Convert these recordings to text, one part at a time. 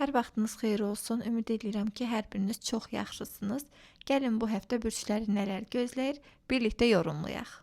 Hər vaxtınız xeyir olsun. Ümid edirəm ki, hər biriniz çox yaxşısınız. Gəlin bu həftə bürcləri nələr gözləyir, birlikdə yorumlayaq.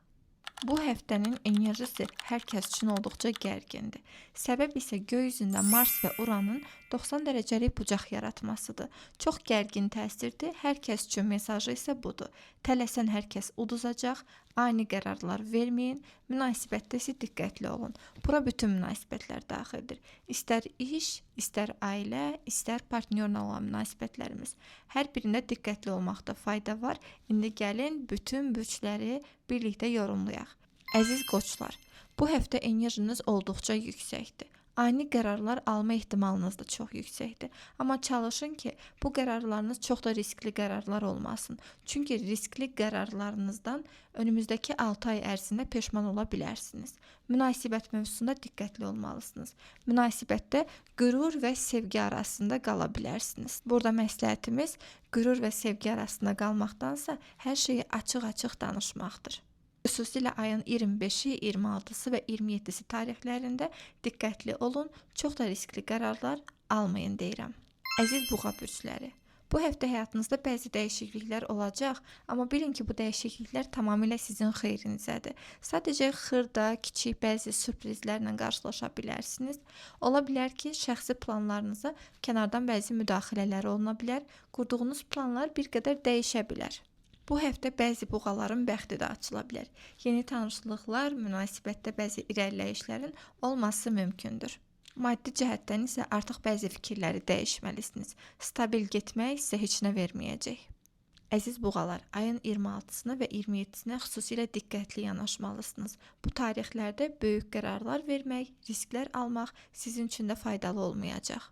Bu həftənin enerjisi hər kəs üçün olduqca gərgindir. Səbəb isə göy üzündə Mars və Uranın 90 dərəcəlik bucaq yaratmasıdır. Çox gərgin təsirdir. Hər kəs üçün mesajı isə budur. Tələsən hər kəs uduzacaq, ani qərarlar verməyin, münasibətdə isə diqqətli olun. Bura bütün münasibətlər daxildir. İstər iş, istər ailə, istər partnyorla olan münasibətlərimiz. Hər birində diqqətli olmaqda fayda var. İndi gəlin bütün bürcləri birlikdə yorumlayaq. Əziz qoçlar, bu həftə enerjiniz olduqca yüksəkdir. Ani qərarlar alma ehtimalınız da çox yüksəkdir. Amma çalışın ki, bu qərarlarınız çox da riskli qərarlar olmasın. Çünki riskli qərarlarınızdan önümüzdəki 6 ay ərzində peşman ola bilərsiniz. Münasibət mövzusunda diqqətli olmalısınız. Münasibətdə qürur və sevgi arasında qala bilərsiniz. Burada məsləhətimiz qürur və sevgi arasında qalmaqdansa hər şeyi açıq-açıq danışmaqdır. Xüsusilə ayın 25-i, 26-sı və 27-si tarixlərində diqqətli olun, çox da riskli qərarlar almayın deyirəm. Əziz buğa bürcləri, bu həftə həyatınızda bəzi dəyişikliklər olacaq, amma bilin ki, bu dəyişikliklər tamamilə sizin xeyrinizədir. Sadəcə xırda, kiçik bəzi sürprizlərlə qarşılaşa bilərsiniz. Ola bilər ki, şəxsi planlarınıza kənardan bəzi müdaxilələr oluna bilər, qurduğunuz planlar bir qədər dəyişə bilər. Bu həftə bəzi buğaların bəxti də açıla bilər. Yeni tanışlıqlar, münasibətdə bəzi irəliləyişlərin olması mümkündür. Maddi cəhətdən isə artıq bəzi fikirləri dəyişməlisiniz. Stabil getmək sizə heç nə verməyəcək. Əziz buğalar, ayın 26-sına və 27-sinə xüsusilə diqqətli yanaşmalısınız. Bu tarixlərdə böyük qərarlar vermək, risklər almaq sizin üçün də faydalı olmayacaq.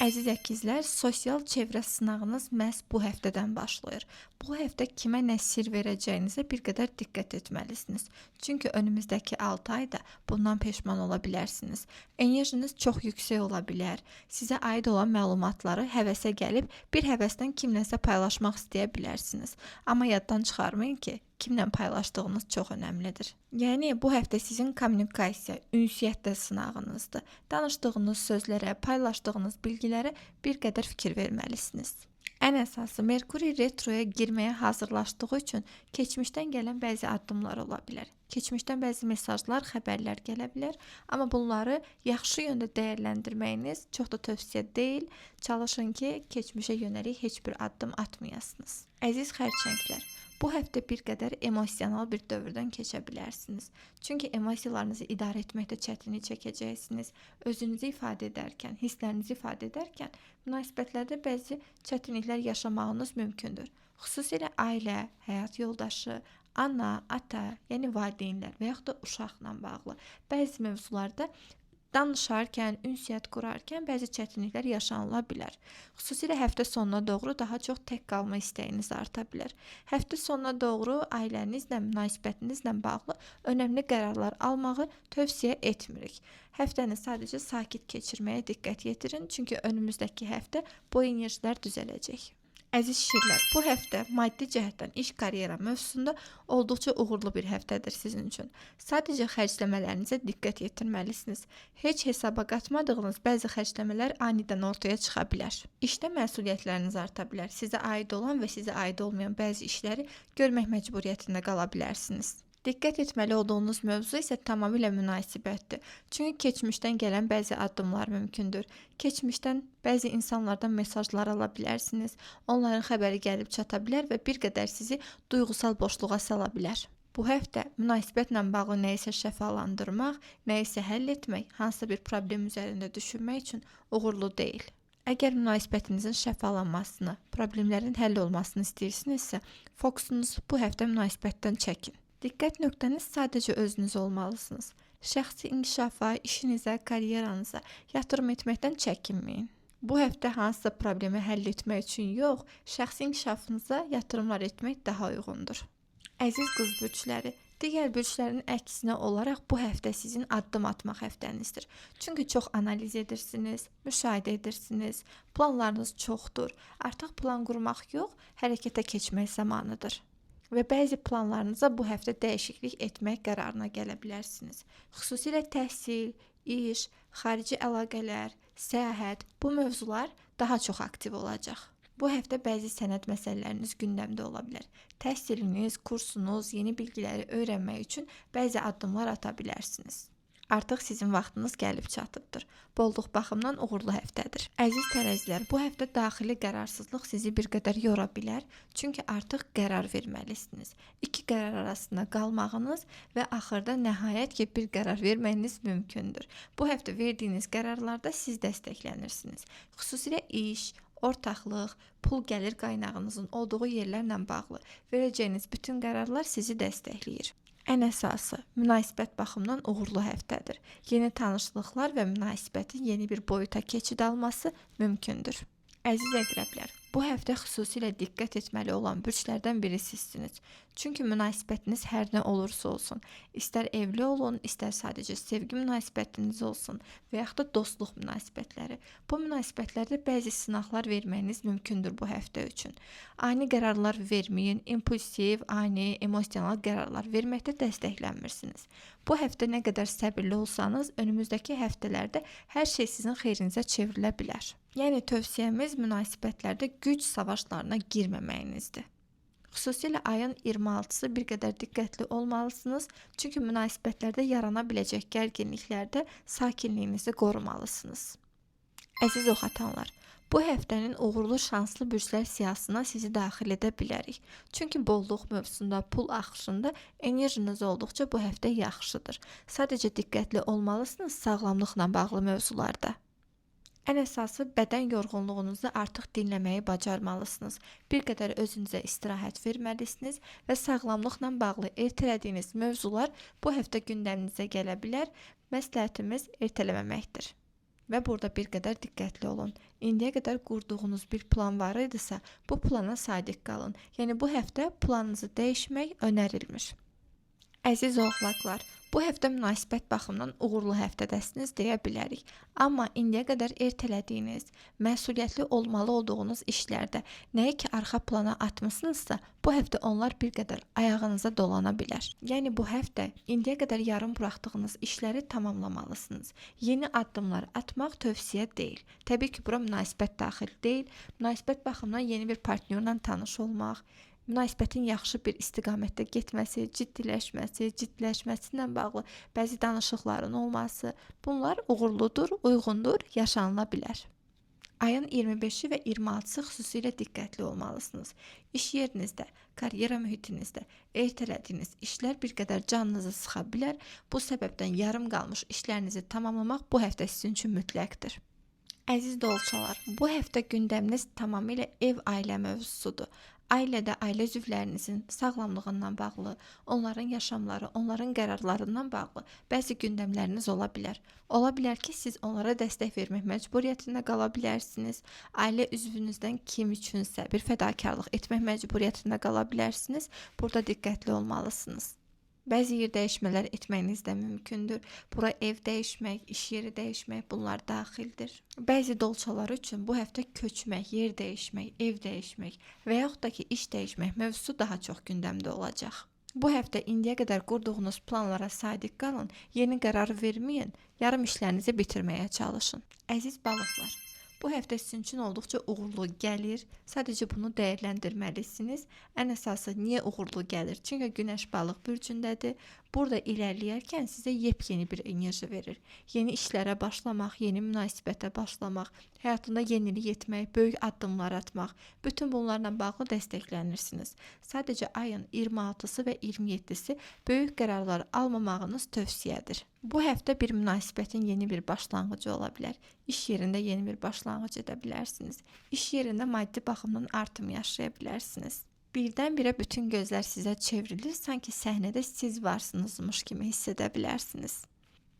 Əziz əkizlər, sosial çevrə sınağınız məhz bu həftədən başlayır. Bu həftə kimə nə sir verəcəyinizə bir qədər diqqət etməlisiniz. Çünki önümüzdəki 6 ayda bundan peşman ola bilərsiniz. Enerjiniz çox yüksək ola bilər. Sizə aid olan məlumatları həvəsə gəlib bir həvəsdən kimləsə paylaşmaq istəyə bilərsiniz. Amma yaddan çıxarmayın ki, kimlə paylaşdığınız çox önəmlidir. Yəni, bu həftə sizin kommunikasiya, ünsiyyətdə sınağınızdır. Danışdığınız sözlərə, paylaşdığınız bilgilərə bir qədər fikir verməlisiniz. Ən əsası, Merkuri retroya girməyə hazırlaşdığı üçün keçmişdən gələn bəzi addımlar ola bilər. Keçmişdən bəzi mesajlar, xəbərlər gələ bilər, amma bunları yaxşı yöndə dəyərləndirməyiniz çox da tövsiyə deyil. Çalışın ki, keçmişə yönəlik heç bir addım atmayasınız. Əziz xərçənglər, bu həftə bir qədər emosional bir dövrdən keçə bilərsiniz. Çünki emosiyalarınızı idarə etməkdə çətinlik çəkəcəksiniz. Özünüzü ifadə edərkən, hisslərinizi ifadə edərkən münasibətlərdə bəzi çətinliklər yaşamağınız mümkündür. Xüsusilə ailə, həyat yoldaşı, ana, ata, yəni valideynlər və yaxud da uşaqla bağlı bəzi mövzularda danışarkən, ünsiyyət qurarkən bəzi çətinliklər yaşanıla bilər. Xüsusilə həftə sonuna doğru daha çox tək qalma istəyiniz arta bilər. Həftə sonuna doğru ailənizlə, münasibətinizlə bağlı önəmli qərarlar almağı tövsiyə etmirik. Həftəni sadəcə sakit keçirməyə diqqət yetirin, çünki önümüzdəki həftə bu enerjilər düzələcək. Əziz şirlər, bu həftə maddi cəhətdən iş karyera mövzusunda olduqca uğurlu bir həftədir sizin üçün. Sadəcə xərcləmələrinizə diqqət yetirməlisiniz. Heç hesaba qatmadığınız bəzi xərcləmələr anidən ortaya çıxa bilər. İşdə məsuliyyətləriniz arta bilər. Sizə aid olan və sizə aid olmayan bəzi işləri görmək məcburiyyətində qala bilərsiniz. Diqqət etməli olduğunuz mövzu isə tamamilə münasibətdir. Çünki keçmişdən gələn bəzi addımlar mümkündür. Keçmişdən bəzi insanlardan mesajlar ala bilərsiniz. Onların xəbəri gəlib çata bilər və bir qədər sizi duyğusal boşluğa sala bilər. Bu həftə münasibətlə bağlı nəyisə şəfalandırmaq, nəyisə həll etmək, hansısa bir problem üzərində düşünmək üçün uğurlu deyil. Əgər münasibətinizin şəfalanmasını, problemlərin həll olmasını istəyirsinizsə, fokusunuzu bu həftə münasibətdən çəkin. Diqqət nöqtəniz sadəcə özünüz olmalısınız. Şəxsi inkişafa, işinizə, karyeranıza yatırım etməkdən çəkinməyin. Bu həftə hansısa problemi həll etmək üçün yox, şəxsi inkişafınıza yatırımlar etmək daha uyğundur. Əziz qız bürcləri, digər bürclərin əksinə olaraq bu həftə sizin addım atmaq həftənizdir. Çünki çox analiz edirsiniz, müşahidə edirsiniz, planlarınız çoxdur. Artıq plan qurmaq yox, hərəkətə keçmək zamanıdır. Və bəzi planlarınıza bu həftə dəyişiklik etmək qərarına gələ bilərsiniz. Xüsusilə təhsil, iş, xarici əlaqələr, səyahət, bu mövzular daha çox aktiv olacaq. Bu həftə bəzi sənəd məsələləriniz gündəmdə ola bilər. Təhsiliniz, kursunuz, yeni bilgiləri öyrənmək üçün bəzi addımlar ata bilərsiniz. Artıq sizin vaxtınız gəlib çatıbdır. Bolluq baxımdan uğurlu həftədir. Əziz tərəzilər, bu həftə daxili qərarsızlıq sizi bir qədər yora bilər, çünki artıq qərar verməlisiniz. İki qərar arasında qalmağınız və axırda nəhayət ki bir qərar verməyiniz mümkündür. Bu həftə verdiyiniz qərarlarda siz dəstəklənirsiniz. Xüsusilə iş, ortaqlıq, pul gəlir qaynağınızın olduğu yerlərlə bağlı verəcəyiniz bütün qərarlar sizi dəstəkləyir. Ən əsası, münasibət baxımından uğurlu həftədir. Yeni tanışlıqlar və münasibətin yeni bir boyuta keçid alması mümkündür. Əziz əqrəblər, bu həftə xüsusilə diqqət etməli olan bürclərdən biri sizsiniz. Çünki münasibətiniz hər nə olursa olsun, istər evli olun, istər sadəcə sevgi münasibətiniz olsun və yaxud da dostluq münasibətləri. Bu münasibətlərdə bəzi sınaqlar verməyiniz mümkündür bu həftə üçün. Ani qərarlar verməyin, impulsiv, ani, emosional qərarlar verməkdə dəstəklənmirsiniz. Bu həftə nə qədər səbirli olsanız, önümüzdəki həftələrdə hər şey sizin xeyrinizə çevrilə bilər. Yəni tövsiyəmiz münasibətlərdə güc savaşlarına girməməyinizdir. Xüsusilə ayın 26-sı bir qədər diqqətli olmalısınız, çünki münasibətlərdə yarana biləcək gərginliklərdə sakinliyinizi qorumalısınız. Əziz oxatanlar, bu həftənin uğurlu şanslı bürclər siyahısına sizi daxil edə bilərik. Çünki bolluq mövzusunda, pul axışında enerjiniz olduqca bu həftə yaxşıdır. Sadəcə diqqətli olmalısınız sağlamlıqla bağlı mövzularda. Ən əsası bədən yorğunluğunuzu artıq dinləməyi bacarmalısınız. Bir qədər özünüzə istirahət verməlisiniz və sağlamlıqla bağlı ertələdiyiniz mövzular bu həftə gündəminizə gələ bilər. Məsləhətimiz ertələməməkdir. Və burada bir qədər diqqətli olun. İndiyə qədər qurduğunuz bir plan var idisə, bu plana sadiq qalın. Yəni bu həftə planınızı dəyişmək önərilmir. Əziz oğlaqlar, bu həftə münasibət baxımından uğurlu həftədəsiniz deyə bilərik. Amma indiyə qədər ertələdiyiniz, məsuliyyətli olmalı olduğunuz işlərdə nəyə ki arxa plana atmısınızsa, bu həftə onlar bir qədər ayağınıza dolana bilər. Yəni bu həftə indiyə qədər yarım buraxdığınız işləri tamamlamalısınız. Yeni addımlar atmaq tövsiyə deyil. Təbii ki, bura münasibət daxil deyil. Münasibət baxımından yeni bir partnyorla tanış olmaq, münasibətin yaxşı bir istiqamətdə getməsi, ciddiləşməsi ilə bağlı bəzi danışıqların olması, bunlar uğurludur, uyğundur, yaşanıla bilər. Ayın 25-i və 26-sı xüsusilə diqqətli olmalısınız. İş yerinizdə, karyera mühitinizdə ertələdiyiniz işlər bir qədər canınızı sıxa bilər. Bu səbəbdən yarım qalmış işlərinizi tamamlamaq bu həftə sizin üçün mütləqdir. Əziz dolçalar, bu həftə gündəminiz tamamilə ev-ailə mövzusudur. Ailədə ailə üzvlərinizin sağlamlığından bağlı, onların yaşamları, onların qərarlarından bağlı bəzi gündəmləriniz ola bilər. Ola bilər ki, siz onlara dəstək vermək məcburiyyətində qala bilərsiniz. Ailə üzvünüzdən kim üçünsə bir fədakarlıq etmək məcburiyyətində qala bilərsiniz. Burada diqqətli olmalısınız. Bəzi yer dəyişmələr etməyiniz də mümkündür. Bura ev dəyişmək, iş yeri dəyişmək bunlar daxildir. Bəzi dolçalar üçün bu həftə köçmək, yer dəyişmək, ev dəyişmək və yaxud da ki iş dəyişmək mövzusu daha çox gündəmdə olacaq. Bu həftə indiyə qədər qurduğunuz planlara sadiq qalın, yeni qərar verməyin, yarım işlərinizi bitirməyə çalışın. Əziz balıqlar, bu həftə sizin üçün olduqca uğurlu gəlir. Sadəcə bunu dəyərləndirməlisiniz. Ən əsası niyə uğurlu gəlir? Çünki Günəş balıq bürcündədir. Burada irəliləyərkən sizə yepyeni bir enerji verir. Yeni işlərə başlamaq, yeni münasibətə başlamaq, həyatında yenilik etmək, böyük addımlar atmaq, bütün bunlarla bağlı dəstəklənirsiniz. Sadəcə ayın 26-sı və 27-si böyük qərarlar almamağınız tövsiyədir. Bu həftə bir münasibətin yeni bir başlanğıcı ola bilər. İş yerində yeni bir başlanğıc edə bilərsiniz. İş yerində maddi baxımdan artım yaşaya bilərsiniz. Birdən-birə bütün gözlər sizə çevrilir, sanki səhnədə siz varsınızmış kimi hiss edə bilərsiniz.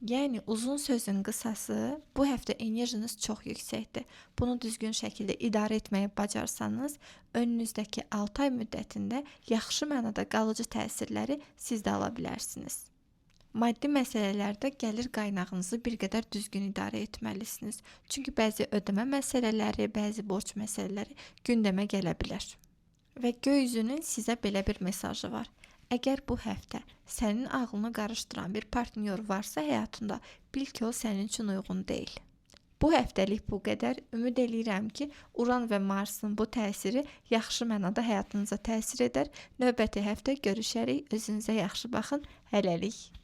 Yəni uzun sözün qısası, bu həftə enerjiniz çox yüksəkdir. Bunu düzgün şəkildə idarə etməyi bacarsanız, önünüzdəki 6 ay müddətində yaxşı mənada qalıcı təsirləri siz də ala bilərsiniz. Maddi məsələlərdə gəlir qaynağınızı bir qədər düzgün idarə etməlisiniz. Çünki bəzi ödəmə məsələləri, bəzi borc məsələləri gündəmə gələ bilər. Və göy üzünün sizə belə bir mesajı var. Əgər bu həftə sənin ağlını qarışdıran bir partnyor varsa həyatında, bil ki o sənin üçün uyğun deyil. Bu həftəlik bu qədər. Ümid eləyirəm ki, Uran və Marsın bu təsiri yaxşı mənada həyatınıza təsir edər. Növbəti həftə görüşərik. Özünüzə yaxşı baxın. Hələlik.